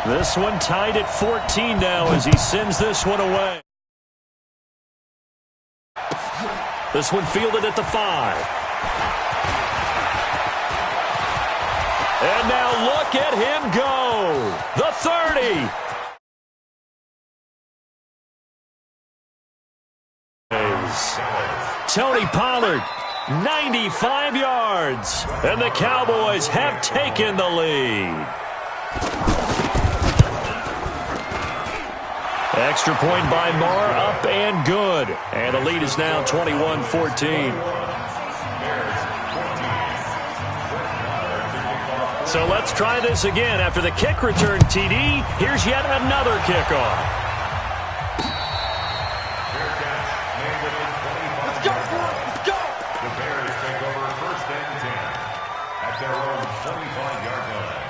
This one tied at 14 now as he sends this one away. This one fielded at the 5. And now look at him go. The 30. Tony Pollard, 95 yards. And the Cowboys have taken the lead. Extra point by Marr, up and good. And the lead is now 21-14. So let's try this again. After the kick return TD, here's yet another kickoff. Let's go! Let's go! The Bears take over first and 10 at their own 25-yard line.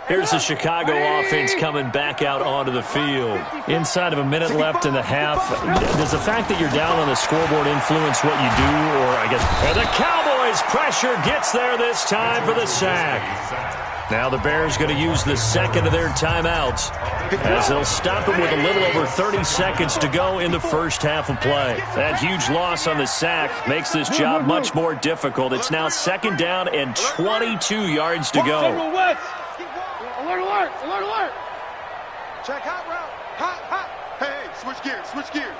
Here's the Chicago offense coming back out onto the field. Inside of a minute left in the half. Does the fact that you're down on the scoreboard influence what you do? Or I guess and the Cowboys pressure gets there this time for the sack. Now the Bears going to use the second of their timeouts as they'll stop it with a little over 30 seconds to go in the first half of play. That huge loss on the sack makes this job much more difficult. It's now second down and 22 yards to go. Alert, alert, alert, alert. Check hot route. Hot, hot. Hey, switch gears, switch gears.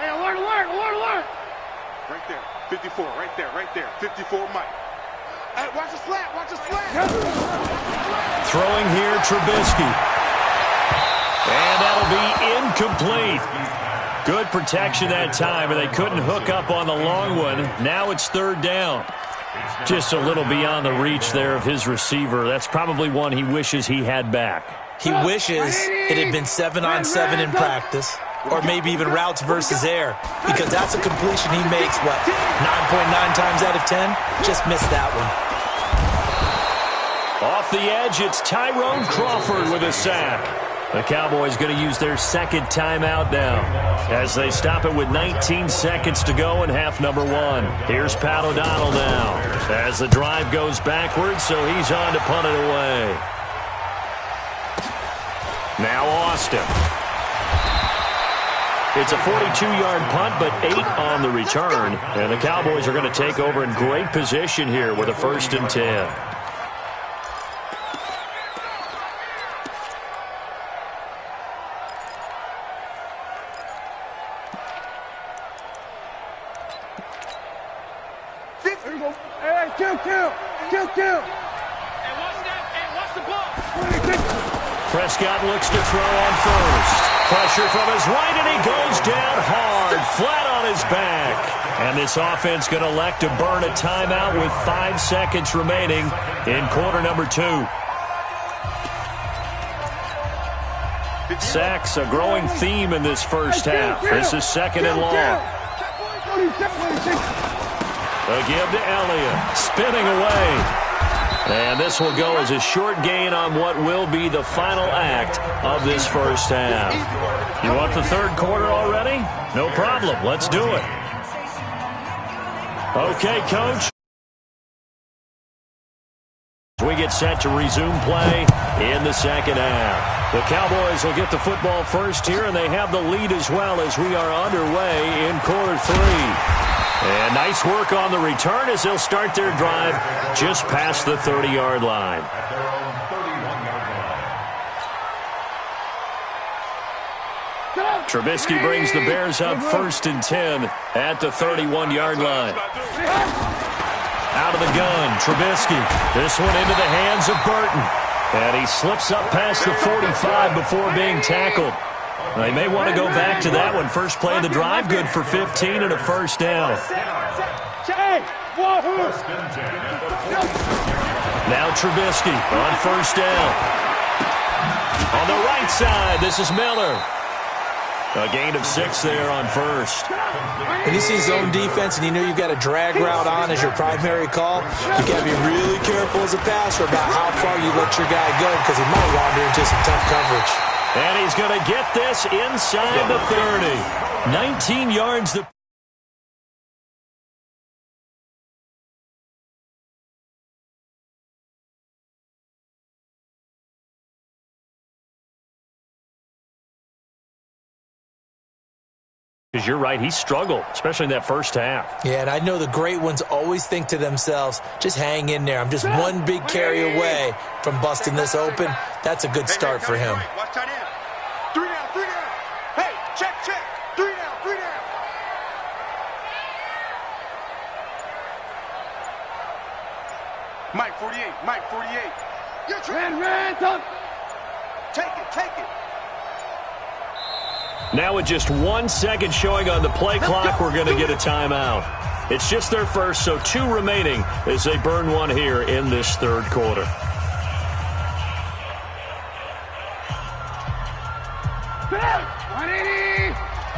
Hey, alert, alert, alert, alert. Right there, 54, right there, right there. 54, Mike. Hey, watch the slant, watch the slant. Throwing here, Trubisky. And that'll be incomplete. Good protection that time, and they couldn't hook up on the long one. Now it's third down. Just a little beyond the reach there of his receiver. That's probably one he wishes he had back. He wishes it had been 7-on-7 in practice, or maybe even routes versus air, because that's a completion he makes, 9.9 times out of 10? Just missed that one. Off the edge, it's Tyrone Crawford with a sack. The Cowboys going to use their second timeout now as they stop it with 19 seconds to go in half number 1. Here's Pat O'Donnell now as the drive goes backwards, so he's on to punt it away. Now Austin. It's a 42-yard punt, but 8 on the return. And the Cowboys are going to take over in great position here with a 1st and 10. Kill. Prescott looks to throw on first. Pressure from his right, and he goes down hard, flat on his back. And this offense going to elect to burn a timeout with 5 seconds remaining in quarter number 2. Sacks, a growing theme in this first half. This is second and long. A give to Elliott, spinning away. And this will go as a short gain on what will be the final act of this first half. You want the third quarter already? No problem. Let's do it. Okay, Coach. We get set to resume play in the second half. The Cowboys will get the football first here, and they have the lead as well as we are underway in quarter 3. And nice work on the return as they'll start their drive just past the 30-yard line. Trubisky brings the Bears up 1st and 10 at the 31-yard line. Out of the gun, Trubisky. This one into the hands of Burton. And he slips up past the 45 before being tackled. They may want to go back to that one. First play of the drive, good for 15 and a first down. Now Trubisky on first down. On the right side, this is Miller. A gain of 6 there on first. When you see zone defense and you know you've got a drag route on as your primary call, you got to be really careful as a passer about how far you let your guy go because he might wander into some tough coverage. And he's going to get this inside the 30. 19 yards. Because you're right, he struggled, especially in that first half. Yeah, and I know the great ones always think to themselves, just hang in there. I'm just one big carry away from busting this open. That's a good start for him. Watch tight end. 3 down, 3 down. Hey, check. 3 down, 3 down. Mike 48, Mike 48. You're trying. Take it. Now with just 1 second showing on the play clock, we're going to get a timeout. It's just their first, so 2 remaining as they burn one here in this third quarter.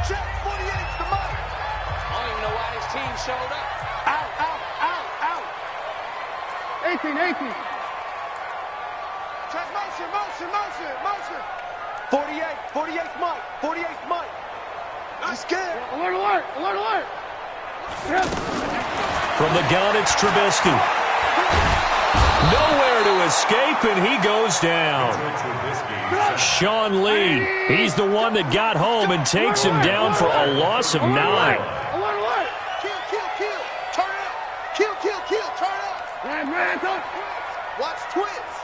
Check 48's the mark. I don't even know why his team showed up. Out. 18. Check motion. 48's Mike. He's scared. Alert. From the gun, it's Trubisky. Nowhere to escape, and he goes down. Sean Lee, he's the one that got home and takes him down for a loss of 9. Alert. Kill. Turn up. Kill. Turn up. Watch twist.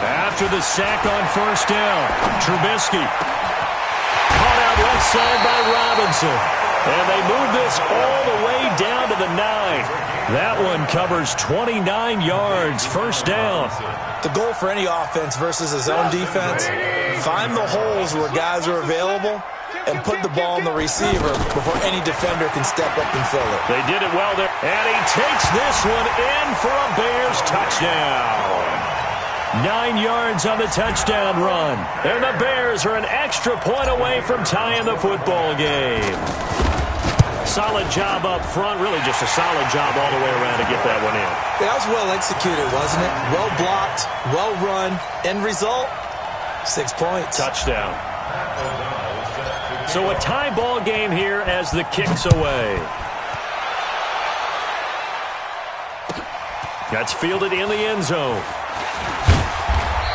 After the sack on first down, Trubisky caught out left side by Robinson. And they move this all the way down to the 9. That one covers 29 yards, first down. The goal for any offense versus a zone defense, find the holes where guys are available and put the ball in the receiver before any defender can step up and fill it. They did it well there. And he takes this one in for a Bears touchdown. 9 yards on the touchdown run. And the Bears are an extra point away from tying the football game. Solid job up front. Really just a solid job all the way around to get that one in. That was well executed, wasn't it? Well blocked, well run. End result, 6 points. Touchdown. So a tie ball game here as the kick's away. That's fielded in the end zone.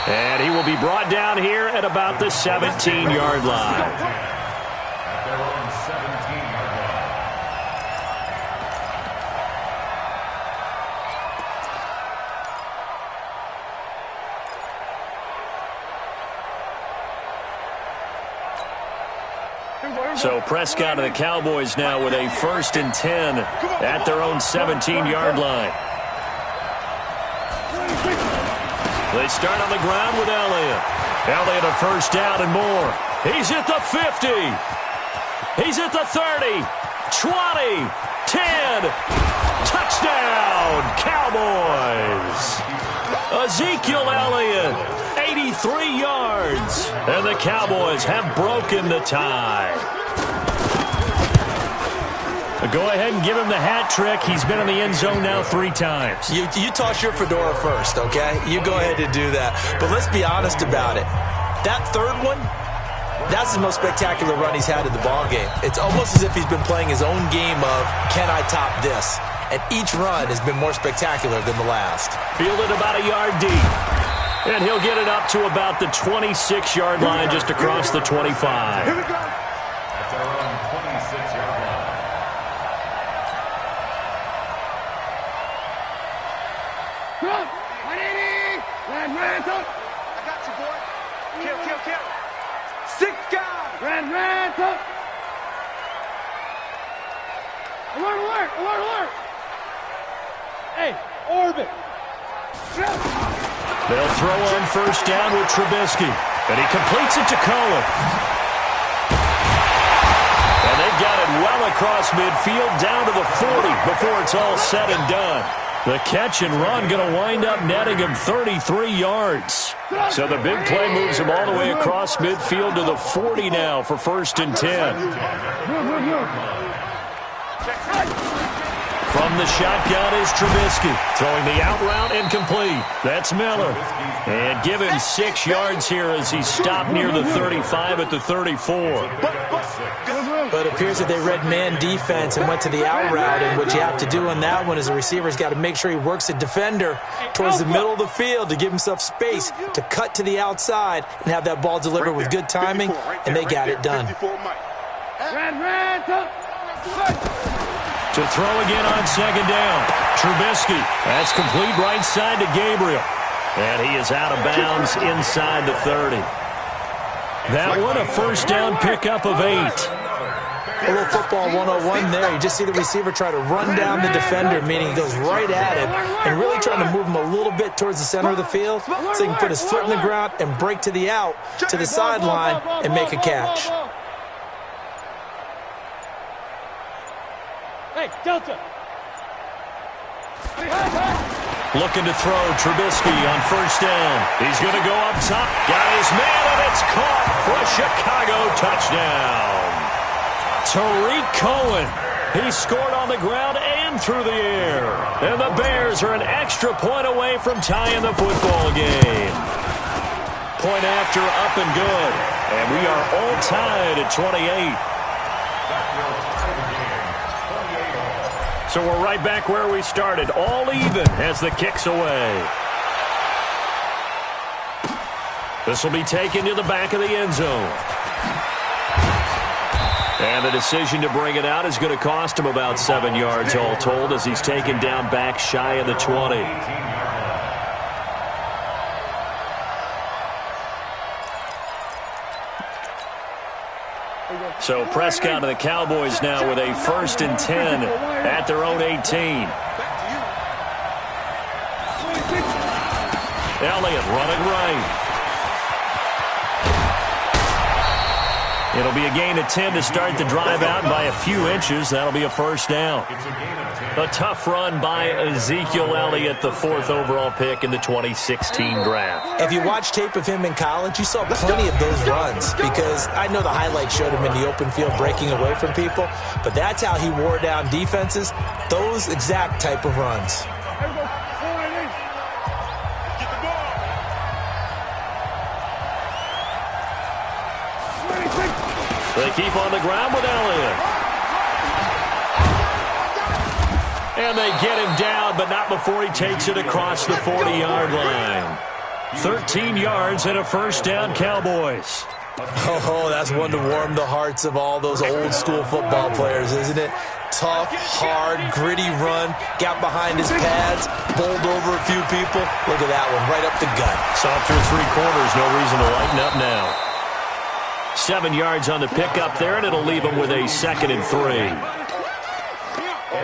And he will be brought down here at about the 17-yard line. At their own 17-yard line. So Prescott and the Cowboys now with a 1st and 10 at their own 17-yard line. They start on the ground with Elliott. Elliott a first down and more. He's at the 50. He's at the 30. 20. 10. Touchdown, Cowboys. Ezekiel Elliott, 83 yards. And the Cowboys have broken the tie. Go ahead and give him the hat trick. He's been in the end zone now 3 times. You toss your fedora first, okay? You go ahead and do that. But let's be honest about it. That third one, that's the most spectacular run he's had in the ballgame. It's almost as if he's been playing his own game of, can I top this? And each run has been more spectacular than the last. Fielded about a yard deep. And he'll get it up to about the 26-yard line just across the 25. Here we go. At their own 26-yard line. I got you, boy. Kill. 6 guys. Alert. Hey, orbit. They'll throw on first down with Trubisky. And he completes it to Cohen. And they've got it well across midfield down to the 40 before it's all said and done. The catch and run going to wind up netting him 33 yards. So the big play moves him all the way across midfield to the 40 now for 1st and 10. From the shotgun is Trubisky. Throwing the out route incomplete. That's Miller. And give him 6 yards here as he stopped near the 35 at the 34. But it appears that they read man defense and went to the out route. And what you have to do on that one is the receiver's got to make sure he works the defender towards the middle of the field to give himself space to cut to the outside and have that ball delivered with good timing, and they got it done. To throw again on 2nd down. Trubisky. That's complete right side to Gabriel. And he is out of bounds inside the 30. That one a 1st down pickup of 8. A little football 101 there. You just see the receiver try to run down the defender, meaning he goes right at him and really trying to move him a little bit towards the center of the field so he can put his foot in the ground and break to the out, to the sideline, and make a catch. Hey, Delta. Looking to throw. Trubisky on 1st down. He's going to go up top. Got his man, and it's caught for a Chicago touchdown. Tariq Cohen. He scored on the ground and through the air. And the Bears are an extra point away from tying the football game. Point after, up and good. And we are all tied at 28. So we're right back where we started, all even as the kick's away. This will be taken to the back of the end zone. And the decision to bring it out is going to cost him about 7 yards all told as he's taken down back shy of the 20. So Prescott and the Cowboys now with a 1st and 10 at their own 18. Elliott running right. It'll be a gain of 10 to start the drive out by a few inches. That'll be a 1st down. A tough run by Ezekiel Elliott, the 4th overall pick in the 2016 draft. If you watch tape of him in college, you saw plenty of those runs because I know the highlights showed him in the open field breaking away from people, but that's how he wore down defenses, those exact type of runs. They keep on the ground with Elliott. And they get him down, but not before he takes it across the 40-yard line. 13 yards and a 1st down, Cowboys. Oh, that's one to warm the hearts of all those old-school football players, isn't it? Tough, hard, gritty run, got behind his pads, bowled over a few people. Look at that one, right up the gut. Soft through 3 quarters, no reason to lighten up now. 7 yards on the pickup there, and it'll leave him with a 2nd and 3.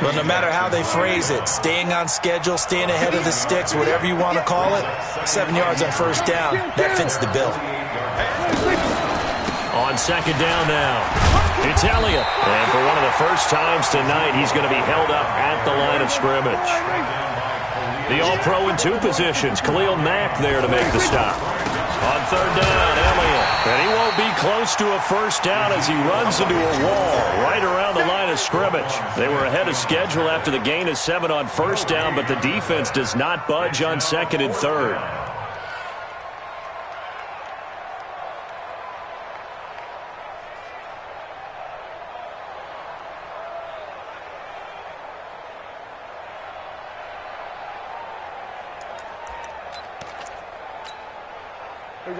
Well, no matter how they phrase it, staying on schedule, staying ahead of the sticks, whatever you want to call it, 7 yards on 1st down, that fits the bill. On 2nd down now, it's Elliott. And for one of the first times tonight, he's going to be held up at the line of scrimmage. The All-Pro in 2 positions, Khalil Mack there to make the stop. On 3rd down, Elliott. And he won't be close to a 1st down as he runs into a wall right around the line of scrimmage. They were ahead of schedule after the gain of 7 on 1st down, but the defense does not budge on 2nd and 3rd.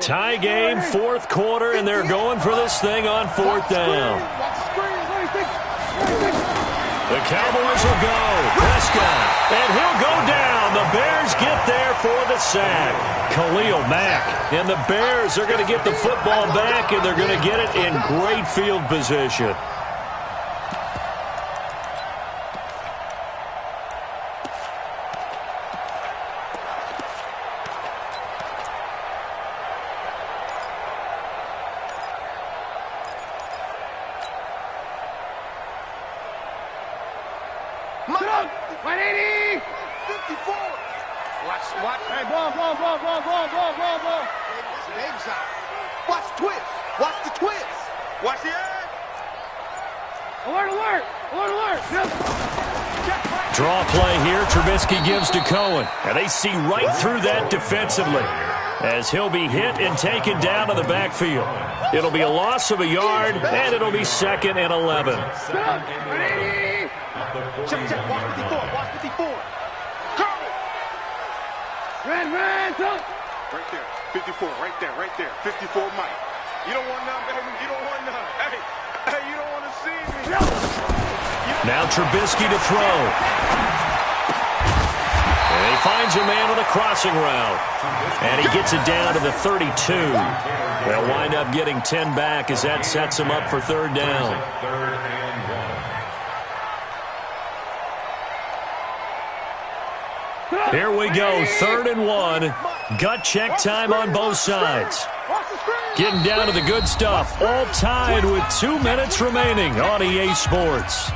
Tie game, 4th quarter, and they're going for this thing on 4th down. The Cowboys will go. Prescott, and he'll go down. The Bears get there for the sack. Khalil Mack, and the Bears are going to get the football back, and they're going to get it in great field position. 54. Watch. Hey, ball. Davis out. Watch the twist. Watch the twist. Watch the edge. Alert. Draw play here. Trubisky gives to Cohen. And they see right through that defensively as he'll be hit and taken down to the backfield. It'll be a loss of a yard, and it'll be 2nd and 11. Check. Watch 54. Go. Red, go. Right there. 54. Right there. 54 Mike. You don't want none, baby. You don't want none. Hey, you don't want to see me. Now Trubisky to throw. And he finds a man on the crossing route. And he gets it down to the 32. They'll wind up getting 10 back as that sets him up for 3rd down. Here we go, 3rd and 1. Gut check time on both sides. Getting down to the good stuff. All tied with 2 minutes remaining on EA Sports.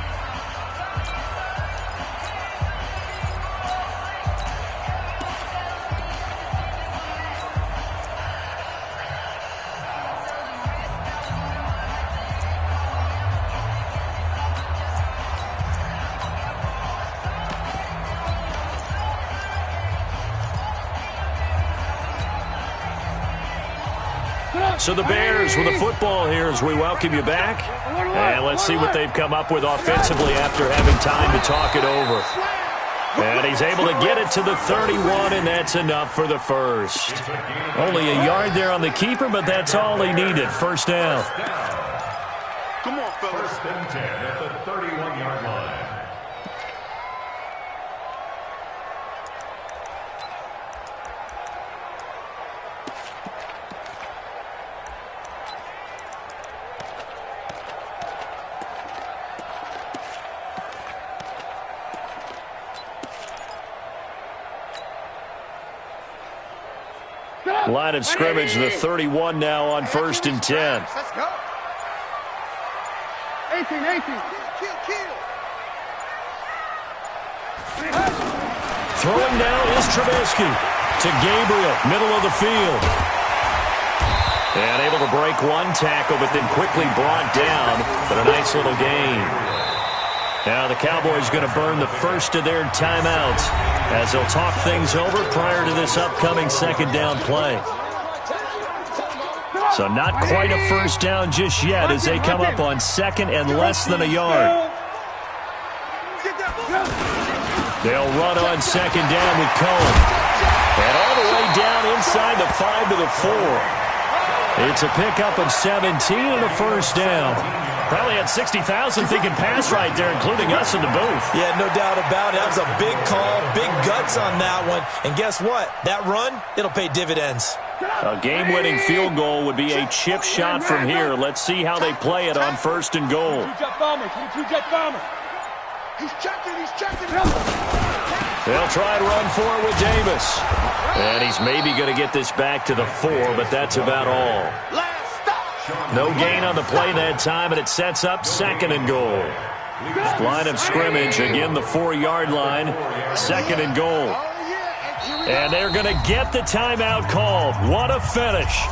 So the Bears with the football here as we welcome you back. And let's see what they've come up with offensively after having time to talk it over. And he's able to get it to the 31, and that's enough for the first. Only a yard there on the keeper, but that's all he needed. 1st down. Come on, fellas. 1st and 10 at the 31-yard line. Line of scrimmage, the 31 now on 1st and 10. Let's go. 18. Kill. Throwing now is Trubisky to Gabriel, middle of the field. And able to break one tackle, but then quickly brought down. But a nice little gain. Now the Cowboys going to burn the first of their timeouts as they'll talk things over prior to this upcoming 2nd down play. So not quite a 1st down just yet as they come up on 2nd and less than a yard. They'll run on 2nd down with Cohen. And all the way down inside the 5 to the 4. It's a pickup of 17 and a 1st down. Probably had 60,000 thinking pass right there, including us in the booth. Yeah, no doubt about it. That was a big call, big guts on that one. And guess what? That run, it'll pay dividends. A game-winning field goal would be a chip shot from here. Let's see how they play it on 1st and goal. Two-jet bomber. He's checking. They'll try to run for it with Davis. And he's maybe going to get this back to the 4, but that's about all. No gain on the play that time, and it sets up 2nd and goal. Line of scrimmage, again the 4-yard line, 2nd and goal. And they're going to get the timeout called. What a finish.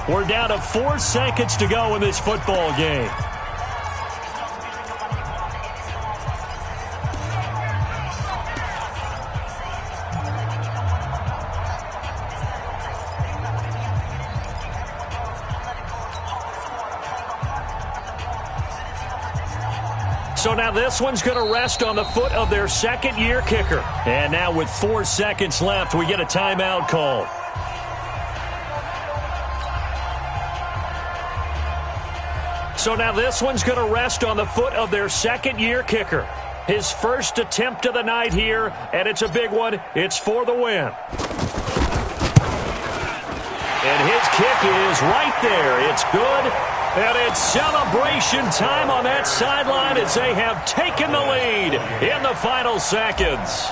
We're down to 4 seconds to go in this football game. So now this one's going to rest on the foot of their 2nd-year kicker. And now with 4 seconds left, we get a timeout call. So now this one's going to rest on the foot of their 2nd-year kicker. His first attempt of the night here, and it's a big one. It's for the win. And his kick is right there. It's good. And it's celebration time on that sideline as they have taken the lead in the final seconds.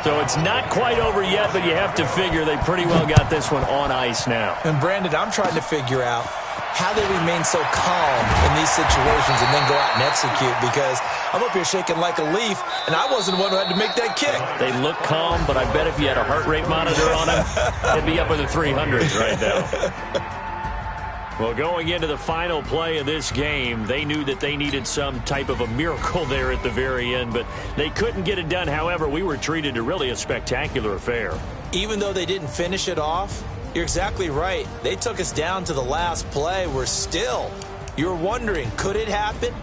So it's not quite over yet, but you have to figure they pretty well got this one on ice now. And Brandon, I'm trying to figure out, how they remain so calm in these situations and then go out and execute, because I'm up here shaking like a leaf, and I wasn't the one who had to make that kick. They look calm, but I bet if you had a heart rate monitor on them, they'd be up in the 300s right now. Well, going into the final play of this game, they knew that they needed some type of a miracle there at the very end, but they couldn't get it done. However, we were treated to really a spectacular affair. Even though they didn't finish it off, you're exactly right. They took us down to the last play. We're still, you're wondering, could it happen?